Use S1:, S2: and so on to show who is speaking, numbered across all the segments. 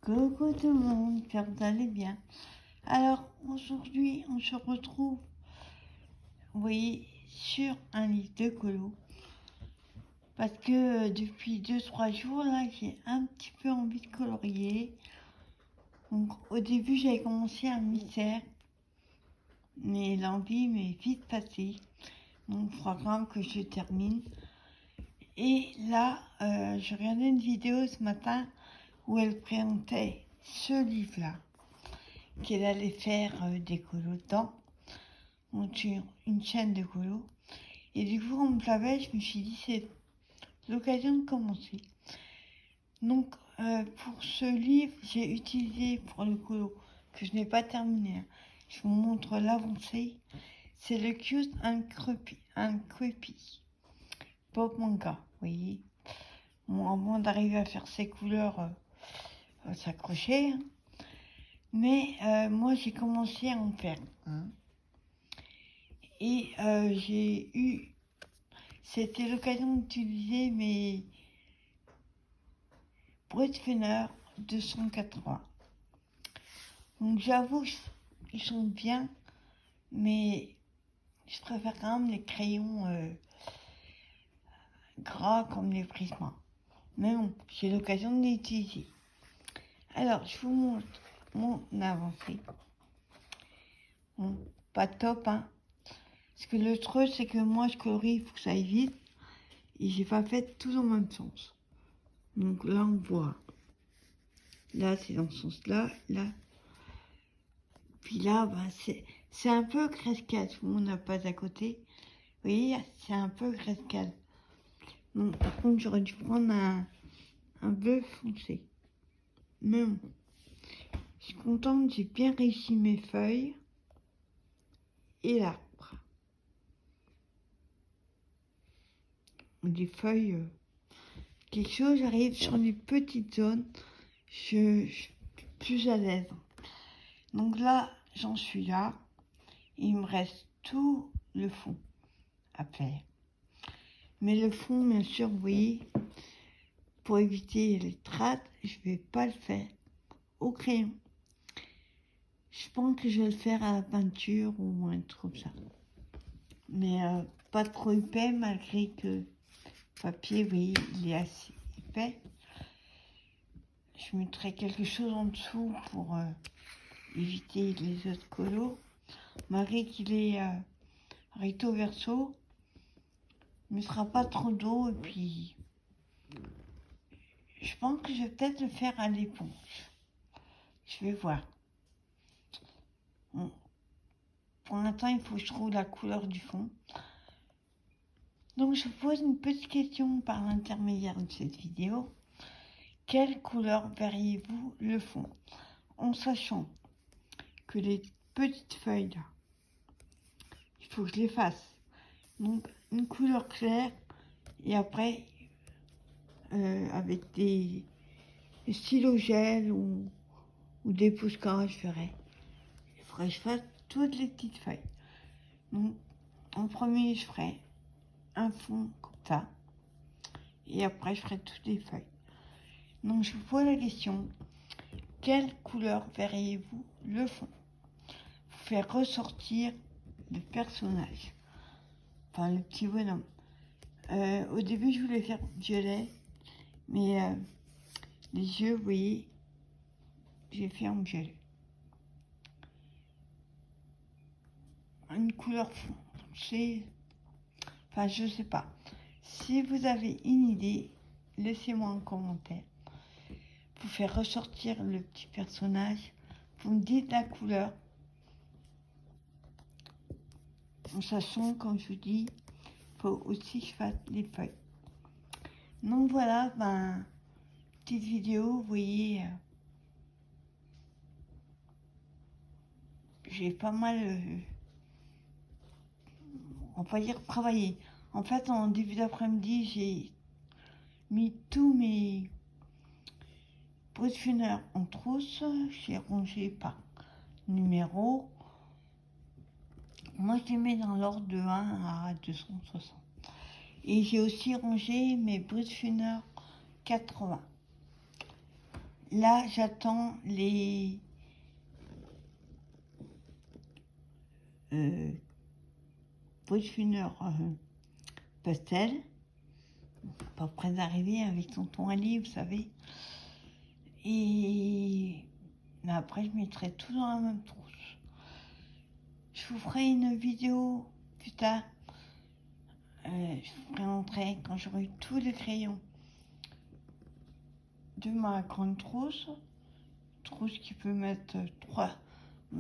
S1: Coucou tout le monde, j'espère que vous allez bien. Alors aujourd'hui on se retrouve, vous voyez, sur un livre de colo. Parce que depuis 2-3 jours là j'ai un petit peu envie de colorier. Donc au début j'avais commencé un mystère, mais l'envie m'est vite passée. Donc il faudra quand même que je termine. Et là je regardais une vidéo ce matin où elle présentait ce livre-là, qu'elle allait faire des colos dedans, sur une chaîne de colos. Et du coup, on me l'avait, je me suis dit, c'est l'occasion de commencer. Donc, pour ce livre, j'ai utilisé pour le colo, que je n'ai pas terminé, je vous montre l'avancée, c'est le Cute and Creepy Pop Manga, vous voyez. Bon, avant d'arriver à faire ces couleurs, s'accrocher, hein. Mais moi j'ai commencé à en faire un. Et c'était l'occasion d'utiliser mes Brutfener 280. Donc j'avoue, ils sont bien, mais je préfère quand même les crayons gras comme les Prisma. Mais bon, j'ai l'occasion de les utiliser. Alors, je vous montre mon avancée. Bon, pas top, hein. Parce que le truc, c'est que moi, je colorie, il faut que ça aille vite. Et j'ai pas fait tout dans le même sens. Donc là, on voit. Là, c'est dans ce sens-là. Là. Puis là, ben, c'est un peu crescade. On n'a pas à côté. Vous voyez, c'est un peu crescade. Donc, par contre, j'aurais dû prendre un bleu foncé. Mais bon. Je suis contente, j'ai bien réussi mes feuilles. Et l'arbre. Des feuilles, quelque chose, j'arrive sur des petites zones, je suis plus à l'aise. Donc là, j'en suis là. Il me reste tout le fond à faire. Mais le fond, bien sûr, vous voyez, pour éviter les traces, je vais pas le faire au crayon. Je pense que je vais le faire à la peinture ou un truc comme ça. Mais pas trop épais, malgré que le papier, vous voyez, il est assez épais. Je mettrai quelque chose en dessous pour éviter les autres colos. Malgré qu'il est recto verso, il ne sera pas trop d'eau. Et puis, je pense que je vais peut-être le faire à l'éponge. Je vais voir. Bon. Pour l'instant, il faut que je trouve la couleur du fond. Donc, je vous pose une petite question par l'intermédiaire de cette vidéo. Quelle couleur verriez-vous le fond? En sachant que les petites feuilles, là, il faut que je les fasse. Donc, une couleur claire. Et après, avec des stylos gel ou des poussecarres, je ferai. Il faudrait que je fasse toutes les petites feuilles. Donc, en premier, je ferai un fond comme ça. Et après, je ferai toutes les feuilles. Donc, je vous pose la question. Quelle couleur verriez-vous le fond? Pour faire ressortir le personnage. Enfin, le petit bonhomme. Au début, je voulais faire violet. Mais les yeux, vous voyez, j'ai fait en violet. Une couleur foncée. Enfin, je sais pas. Si vous avez une idée, laissez-moi un commentaire. Pour faire ressortir le petit personnage, vous me dites la couleur. En sachant, comme je vous dis, il faut aussi que je fasse les feuilles. Donc voilà, ben, petite vidéo, vous voyez, j'ai pas mal, on va dire, travaillé. En fait, en début d'après-midi, j'ai mis tous mes Brutfener en trousse, j'ai rangé par numéro. Moi, je les mets dans l'ordre de 1 à 260. Et j'ai aussi rangé mes Brutfener 80. Là, j'attends les peaufineurs pastel, pas près d'arriver avec son ton à lit, vous savez. Et mais après, je mettrai tout dans la même trousse. Je vous ferai une vidéo plus tard. Je vous présenterai quand j'aurai eu tous les crayons de ma grande trousse qui peut mettre 3.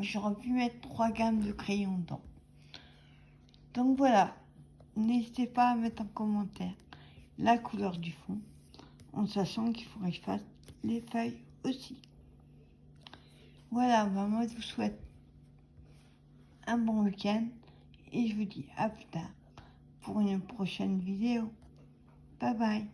S1: J'aurais pu mettre 3 gammes de crayons dedans. Donc voilà, n'hésitez pas à mettre en commentaire la couleur du fond, en sachant qu'il faudrait que je fasse les feuilles aussi. Voilà, moi je vous souhaite un bon week-end et je vous dis à plus tard pour une prochaine vidéo. Bye bye.